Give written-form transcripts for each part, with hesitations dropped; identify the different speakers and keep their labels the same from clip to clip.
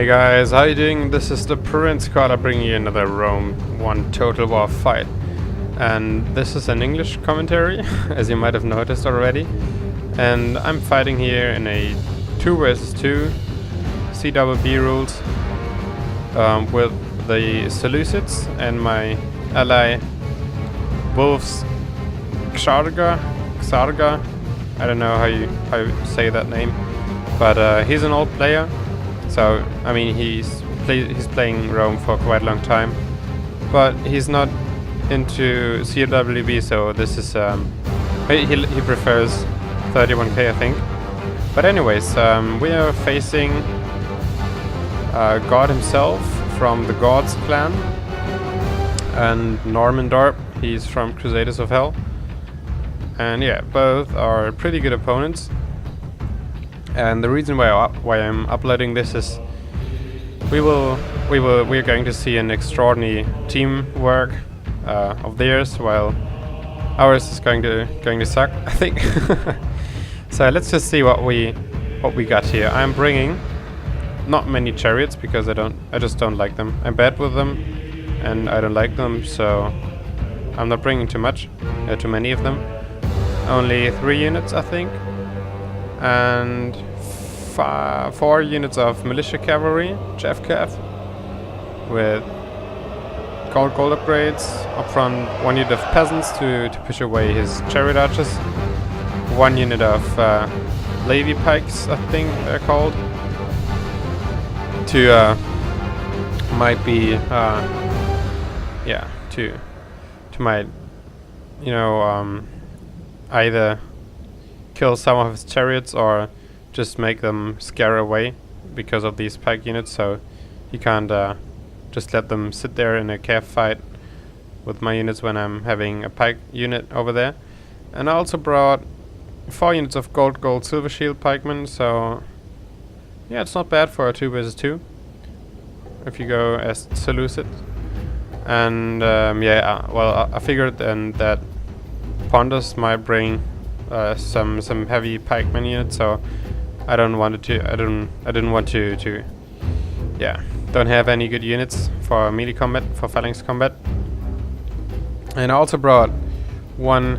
Speaker 1: Hey guys, how you doing? This is the prince.koala bringing you another Rome 1 Total War fight. And this is an English commentary, as you might have noticed already. And I'm fighting here in a 2 vs 2 CWB rules with the Seleucids and my ally WOLVES Xarga. I don't know how you say that name, but he's an old player. So I mean he's playing Rome for quite a long time, but he's not into CWB. So this is he prefers 31k, I think. But anyways, we are facing God himself from the Gods clan, and Normandorp. He's from Crusaders of Hell, and yeah, both are pretty good opponents. And the reason why I'm uploading this is we're going to see an extraordinary teamwork of theirs, while ours is going to suck, I think. So let's just see what we got here. I'm bringing not many chariots because I just don't like them. I'm bad with them, and I don't like them, so I'm not bringing too many of them. Only 3 units, I think. And 4 units of militia cavalry, JFCAF, with gold upgrades. Up front, 1 unit of peasants to push away his chariot archers. 1 unit of Levy pikes, I think they're called, to might be might either kill some of his chariots or just make them scare away because of these pike units, so he can't just let them sit there in a cav fight with my units when I'm having a pike unit over there. And I also brought 4 units of gold silver shield pikemen, so yeah, it's not bad for a 2 vs 2 if you go as Seleucid. And well, I figured then that Pontus might bring some heavy pikeman units, so I didn't want to don't have any good units for melee combat, for phalanx combat. And I also brought 1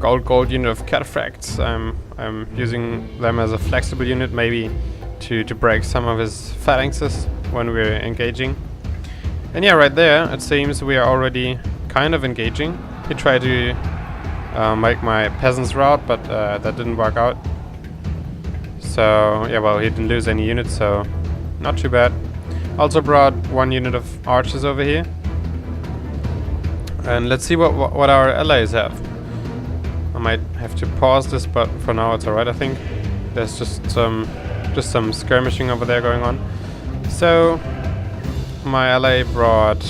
Speaker 1: gold unit of cataphracts. I'm using them as a flexible unit, maybe to break some of his phalanxes when we're engaging. And yeah, right there it seems we are already kind of engaging. He tried to make my peasants rout, but that didn't work out. So yeah, well, he didn't lose any units, so not too bad. Also brought 1 unit of archers over here, and let's see what our allies have. I might have to pause this, but for now it's alright, I think. There's just some skirmishing over there going on. So my ally brought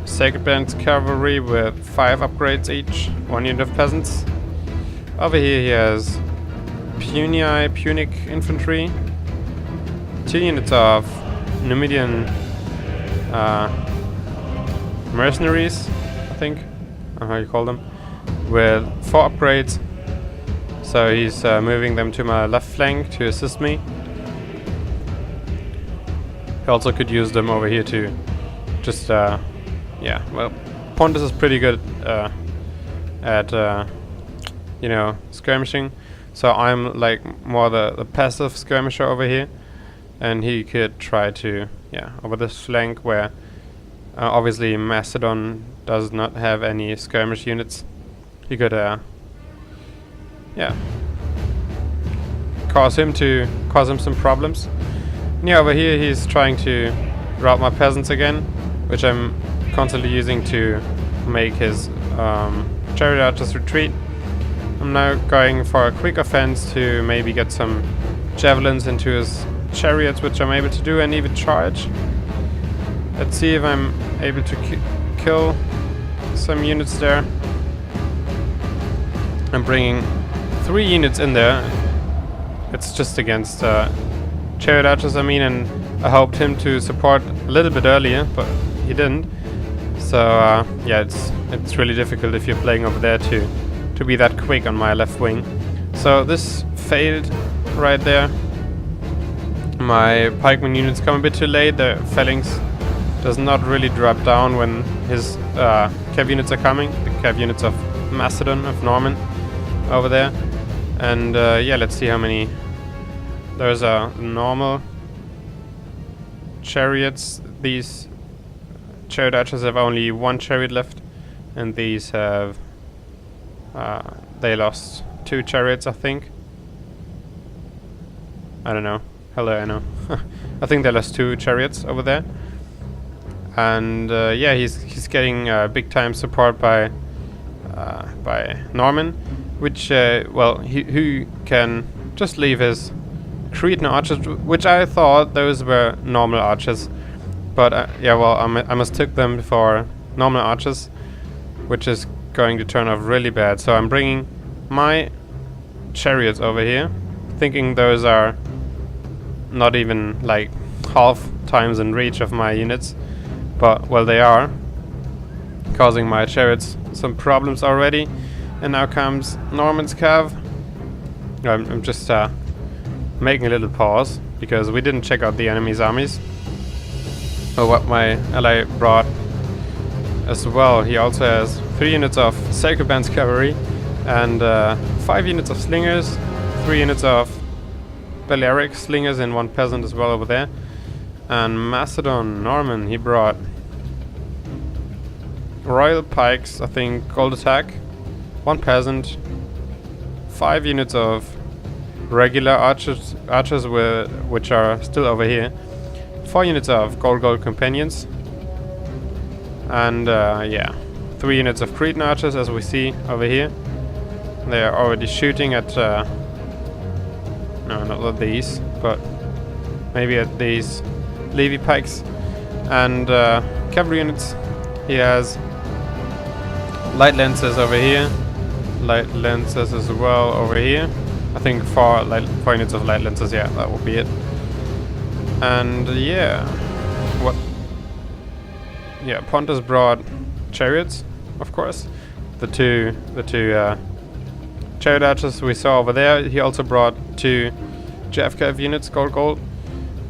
Speaker 1: Sacred Bands cavalry with 5 upgrades each, 1 unit of peasants. Over here he has Punic infantry, 2 units of Numidian mercenaries, I think, how you call them, with 4 upgrades. So he's moving them to my left flank to assist me. He also could use them over here to just yeah, well, Pontus is pretty good at skirmishing, so I'm like more the passive skirmisher over here, and he could try to over this flank where obviously Macedon does not have any skirmish units. He could cause him some problems. And yeah, over here he's trying to rout my peasants again, which I'm constantly using to make his chariot archers retreat. I'm now going for a quick offense to maybe get some javelins into his chariots, which I'm able to do, and even charge. Let's see if I'm able to kill some units there. I'm bringing 3 units in there. It's just against chariot archers, I mean, and I hoped him to support a little bit earlier, but he didn't. So yeah, it's really difficult if you're playing over there to be that quick on my left wing. So this failed right there. My pikeman units come a bit too late. The phalanx does not really drop down when his cav units are coming. The cav units of Macedon, of Norman, over there. And yeah, let's see how many. There's a normal chariots. These chariot archers have only one chariot left, and these have they lost 2 chariots, I think. I don't know. Hello, I know. I think they lost 2 chariots over there. And yeah, he's getting big time support by Norman, which well, who can just leave his Cretan archers, which I thought those were normal archers, but yeah, well, I mistook them for normal archers, which is going to turn out really bad. So I'm bringing my chariots over here, thinking those are not even like half times in reach of my units, but well, they are, causing my chariots some problems already. And now comes Norman's cav. I'm just making a little pause because we didn't check out the enemy's armies or what my ally brought as well. He also has 3 units of Seleucid cavalry and 5 units of slingers, 3 units of Balearic slingers, and 1 peasant as well over there. And Macedon, Norman, he brought royal pikes, I think, gold attack, 1 peasant, 5 units of regular archers which are still over here, 4 units of gold companions, and yeah, 3 units of Cretan archers, as we see over here. They are already shooting at no, not at these, but maybe at these Levy pikes. And cavalry units, he has light lancers over here, light lancers as well over here. I think 4 units of light lancers, yeah, that will be it. And yeah, what? Yeah, Pontus brought chariots, of course. The two chariot archers we saw over there. He also brought 2 JFKF units, gold,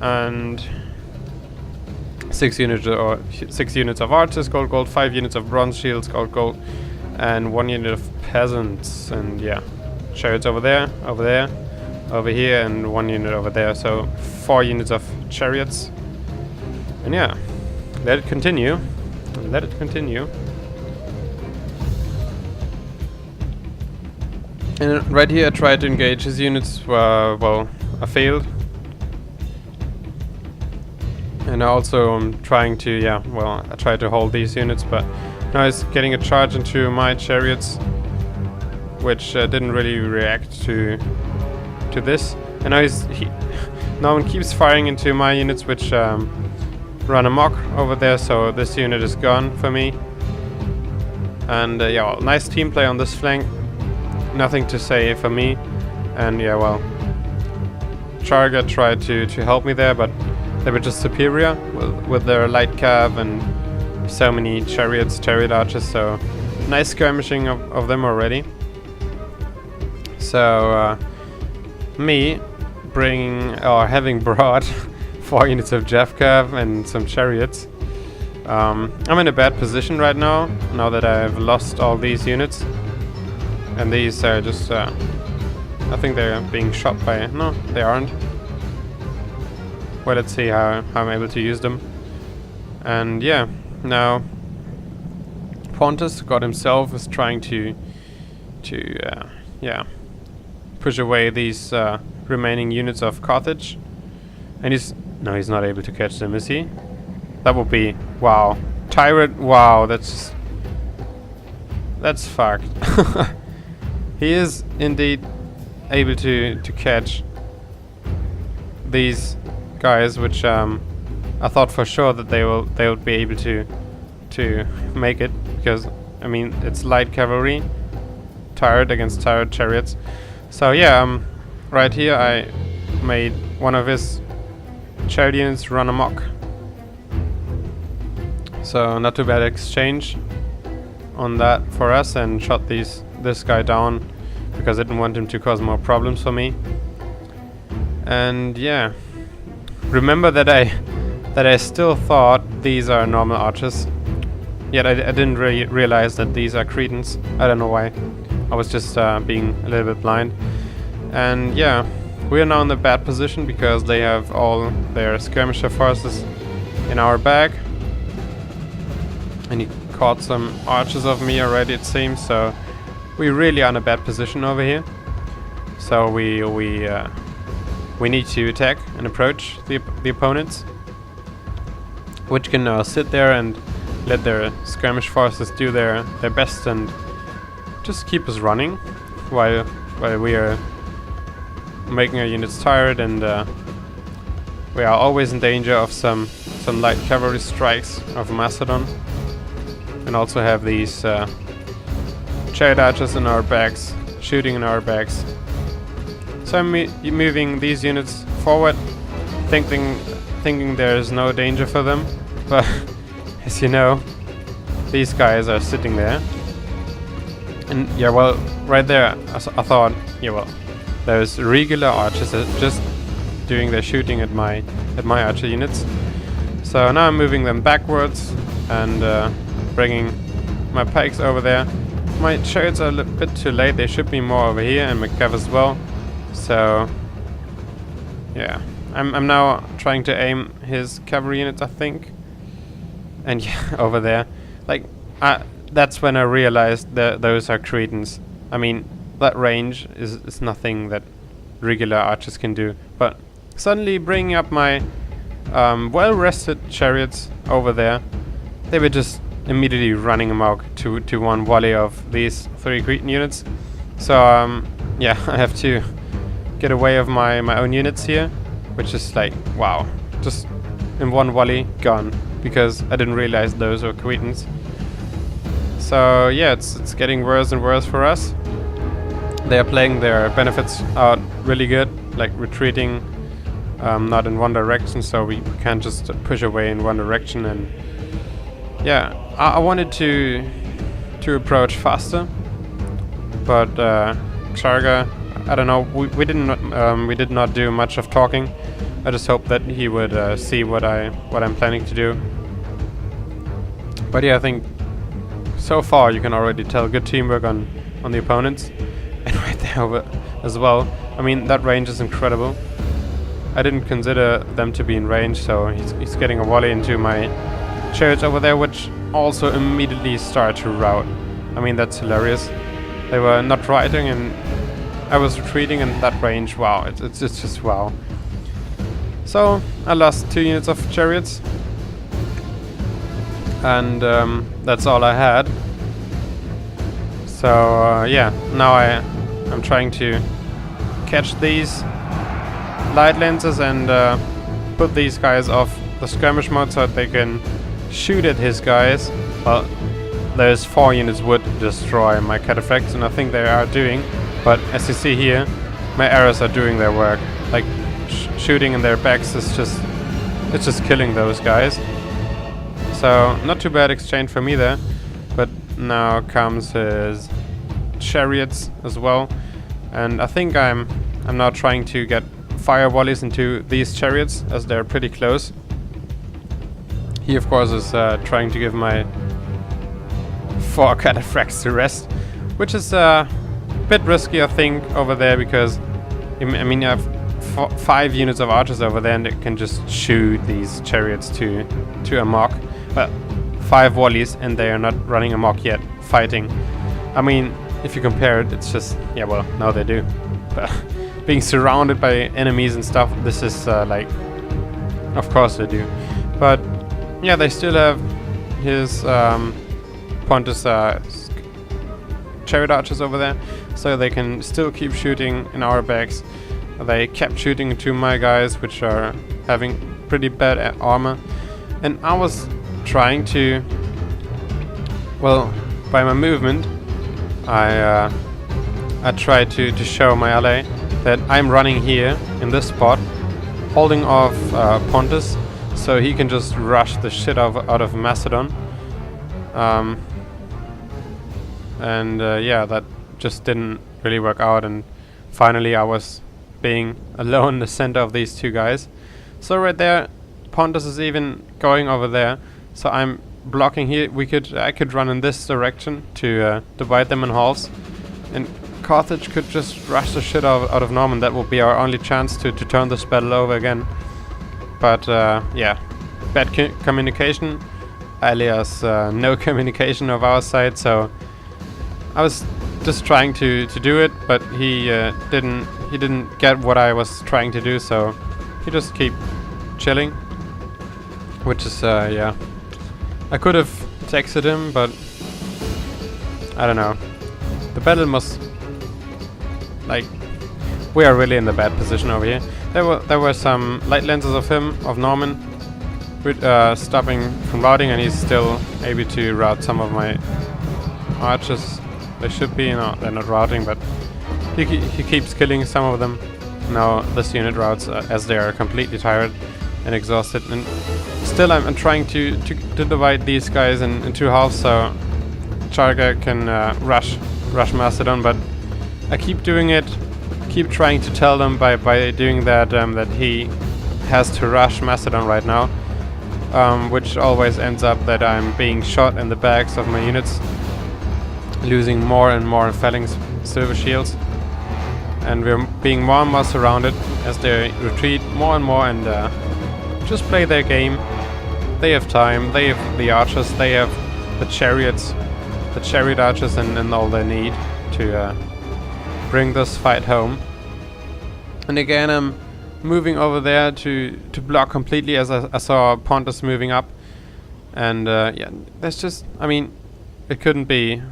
Speaker 1: and 6 units of archers, gold, 5 units of bronze shields, gold, and 1 unit of peasants. And yeah, chariots over there, over here, and 1 unit over there. So 4 units of chariots. And yeah, let it continue. And right here I tried to engage his units, well, I failed. And also I'm trying to, yeah, well, I tried to hold these units, but now he's getting a charge into my chariots, which didn't really react to this. And now Norman keeps firing into my units, which run amok over there, so this unit is gone for me. And yeah, well, nice team play on this flank. Nothing to say for me. And yeah, well, Xarga tried to help me there, but they were just superior with their light cav and so many chariot archers, so nice skirmishing of them already. So me having brought 4 units of Jeffcav and some chariots, I'm in a bad position right now that I've lost all these units. And these are just, I think they're being shot by, no, they aren't. Well, let's see how I'm able to use them. And yeah, now Pontus God himself is trying to yeah, push away these remaining units of Carthage. And he's not able to catch them, is he? That would be, wow. Tyrant, wow, that's fucked. He is indeed able to catch these guys, which I thought for sure that they would be able to make it, because I mean it's light cavalry, tired against tired chariots. So yeah, right here I made one of his chariot units run amok. So not too bad exchange on that for us, and shot this guy down because I didn't want him to cause more problems for me. And yeah, remember that I still thought these are normal archers. Yet I didn't really realize that these are Cretans. I don't know why. I was just being a little bit blind. And yeah, we are now in the bad position because they have all their skirmisher forces in our back. And he caught some archers of me already, it seems. So we really are in a bad position over here. So we need to attack and approach the opponents, which can now sit there and let their skirmish forces do their best and just keep us running while we are making our units tired, and we are always in danger of some light cavalry strikes of Macedon, and also have these chariot archers in our backs, shooting in our backs. So I'm moving these units forward, thinking there's no danger for them, but as you know, these guys are sitting there. And yeah, well, right there, I thought, yeah, well, there's regular archers just doing their shooting at my archer units. So now I'm moving them backwards and bringing my pikes over there. My chariots are a little bit too late. They should be more over here, and my cav as well. So yeah, I'm now trying to aim his cavalry units, I think. And yeah, over there, like, that's when I realized that those are Cretans. I mean, that range is nothing that regular archers can do. But suddenly bringing up my well-rested chariots over there, they were just immediately running amok to one volley of these 3 Cretan units. So yeah, I have to get away of my own units here, which is like, wow, just in one volley gone, because I didn't realize those were Cretans. So yeah, it's getting worse and worse for us. They are playing their benefits out really good, like retreating not in one direction, so we can't just push away in one direction. And yeah, I wanted to approach faster, but Xarga, I don't know, we did not do much of talking. I just hope that he would see what I'm planning to do. But yeah, I think so far you can already tell good teamwork on the opponents, and right there over as well. I mean, that range is incredible. I didn't consider them to be in range, so he's getting a volley into my chariots over there, which also immediately start to rout. I mean, that's hilarious. They were not routing and I was retreating, and that range, wow, it's just wow. So I lost 2 units of chariots, and that's all I had. So yeah, now I'm trying to catch these light lances and put these guys off the skirmish mode so that they can shoot at his guys. Well, those 4 units would destroy my cataphracts, and I think they are doing. But as you see here, my arrows are doing their work. Like shooting in their backs is just killing those guys. So not too bad exchange for me there. But now comes his chariots as well, and I think I'm now trying to get fire volleys into these chariots as they're pretty close. He of course is trying to give my 4 cataphracts to rest, which is a bit risky, I think, over there, because I mean you have 5 units of archers over there, and they can just shoot these chariots to amok. But 5 volleys, and they are not running amok yet, fighting. I mean, if you compare it, it's just, yeah, well, now they do. But being surrounded by enemies and stuff, this is like, of course they do. But yeah, they still have his Pontus chariot archers over there, so they can still keep shooting in our backs. They kept shooting to my guys, which are having pretty bad armor, and I was trying to, well, by my movement, I tried to show my ally that I'm running here in this spot, holding off Pontus, so he can just rush the shit out of Macedon. And yeah, that just didn't really work out, and finally I was being alone in the center of these 2 guys. So right there, Pontus is even going over there. So I'm blocking here. I could run in this direction to divide them in halves, and Carthage could just rush the shit out of Norman. That will be our only chance to turn this battle over again. But yeah, bad communication, alias no communication of our side. So I was just trying to do it, but he didn't get what I was trying to do. So he just keep chilling, which is yeah. I could have texted him, but I don't know. The battle must, like, we are really in the bad position over here. There were some light lenses of Norman, stopping from routing, and he's still able to route some of my archers. They should be, no, they're not routing, but he keeps killing some of them. Now this unit routes as they are completely tired and exhausted, and still I'm trying to divide these guys in two halves so Xarga can rush Macedon, but I keep doing it, keep trying to tell them by doing that that he has to rush Macedon right now, which always ends up that I'm being shot in the backs of my units, losing more and more phalanx silver shields, and we're being more and more surrounded as they retreat more and more and just play their game. They have time, they have the archers, they have the chariots, the chariot archers, and all they need to bring this fight home. And again, I'm moving over there to block completely as I saw Pontus moving up. And yeah, that's just, I mean, it couldn't be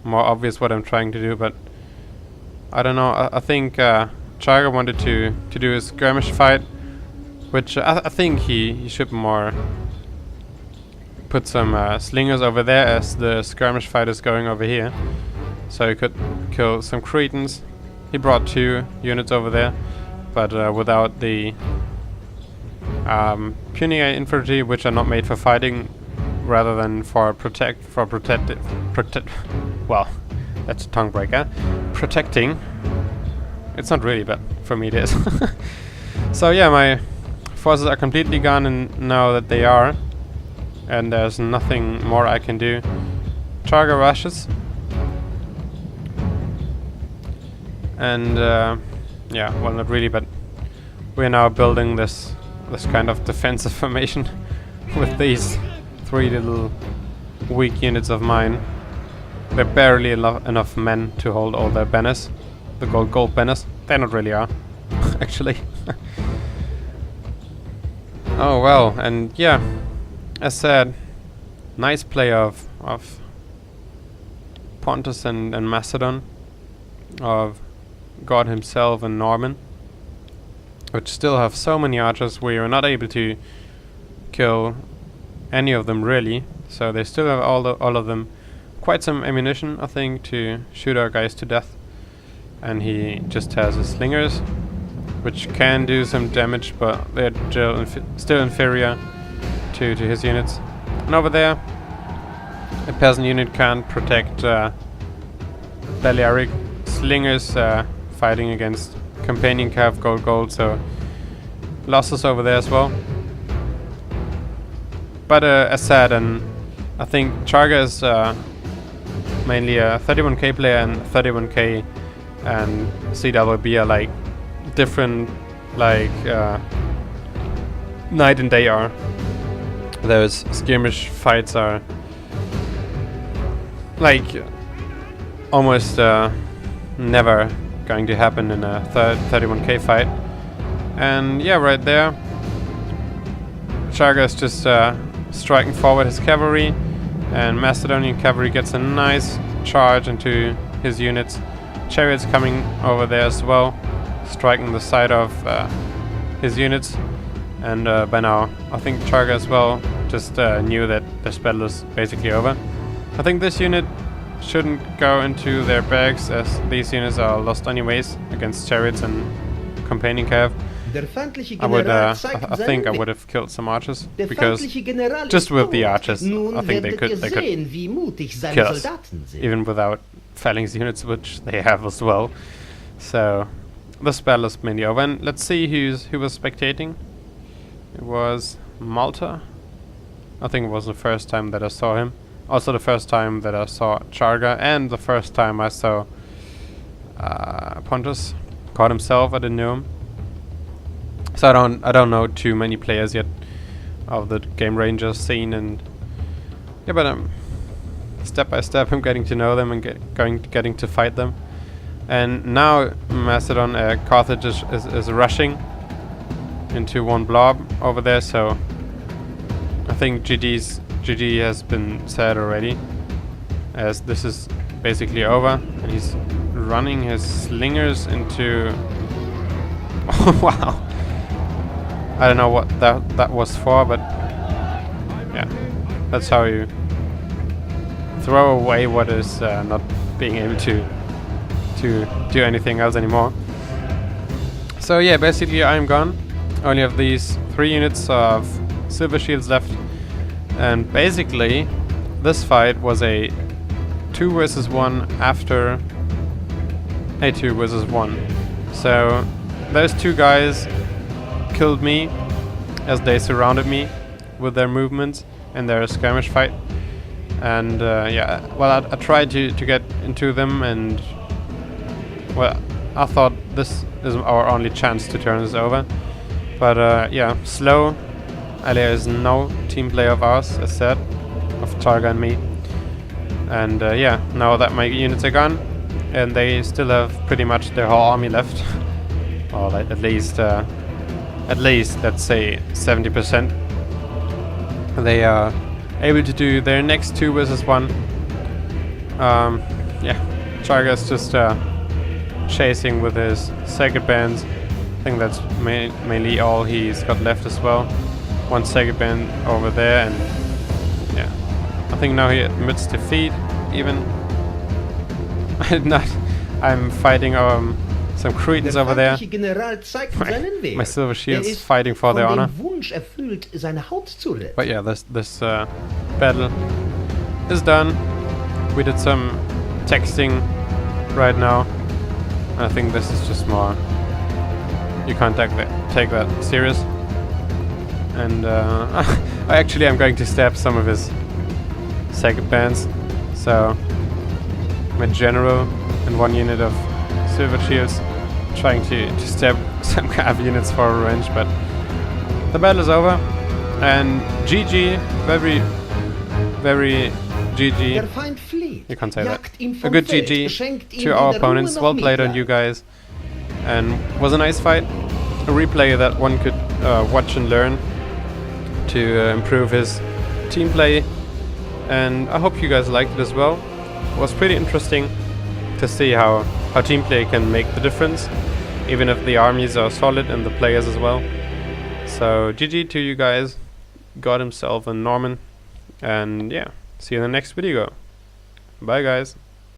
Speaker 1: more obvious what I'm trying to do, but I don't know, I think Xarga wanted to do a skirmish fight, which I think he should more put some slingers over there as the skirmish fight is going over here, so he could kill some Cretans. He brought 2 units over there, but without the puny infantry, which are not made for fighting, rather than for well, that's a tongue breaker. Protecting. It's not really, but for me it is. So yeah, my forces are completely gone, and now that they are, and there's nothing more I can do. Xarga rushes, and yeah, well, not really, but we're now building this kind of defensive formation with these 3 little weak units of mine. They're barely enough men to hold all their banners, the gold banners. They not really are, actually. Oh well, and yeah, as said, nice play of Pontus and Macedon, of God himself and Norman, which still have so many archers. We are not able to kill any of them really, so they still have all of them quite some ammunition, I think, to shoot our guys to death. And he just has his slingers, which can do some damage, but they're still inferior to his units. And over there, a peasant unit can't protect Balearic slingers fighting against companion cav gold, so losses over there as well. But as said, and I think Xarga is mainly a 31k player, and 31k and CWB are like different, like night and day are. Those skirmish fights are like almost never going to happen in a 31k fight. And yeah, right there, Xarga is just striking forward his cavalry, and Macedonian cavalry gets a nice charge into his units. Chariots coming over there as well, striking the side of his units. And by now, I think Xarga as well just knew that this battle is basically over. I think this unit shouldn't go into their barracks, as these units are lost anyways against chariots and companion cav. I think I would have killed some archers, because just with the archers, I think they could kill us, even without phalanx units, which they have as well. So this battle is mainly over, and let's see who was spectating. It was Malta. I think it was the first time that I saw him. Also the first time that I saw Xarga, and the first time I saw Pontus. Caught himself, I didn't know him. So I don't know too many players yet of the Game Rangers scene, and yeah, but step by step I'm getting to know them and getting to fight them. And now Macedon, Carthage is rushing into one blob over there, so I think GG has been said already, as this is basically over, and he's running his slingers into oh wow, I don't know what that was for, but yeah, that's how you throw away what is not being able to do anything else anymore. So yeah, basically I'm gone. Only have these 3 units of silver shields left, and basically this fight was a 2 versus 1 after a 2 versus 1. So those 2 guys killed me as they surrounded me with their movements and their skirmish fight. And yeah, well, I tried to get into them, and well, I thought this is our only chance to turn this over. But yeah, slow. There is no team play of ours, as said, of Xarga and me. And yeah, now that my units are gone, and they still have pretty much their whole army left, or at least let's say 70%, they are able to do their next 2 versus 1. Yeah, Xarga is just chasing with his second bands. I think that's mainly all he's got left as well. 1 second band over there, and yeah, I think now he admits defeat even. I'm fighting some Cretans over there. My silver shields fighting for their honor. But yeah, this battle is done. We did some texting right now. I think this is just more. You can't take that serious. And actually, I'm going to stab some of his second bands. So my general and 1 unit of silver shields trying to stab some cav units for revenge, but the battle is over, and GG, very GG. You can't say that. A good GG to our opponents. Well played on you guys, and was a nice fight. A replay that one could watch and learn to improve his team play, and I hope you guys liked it as well. It was pretty interesting to see how team play can make the difference, even if the armies are solid and the players as well. So GG to you guys. Got himself a Norman, and yeah, see you in the next video. Bye guys.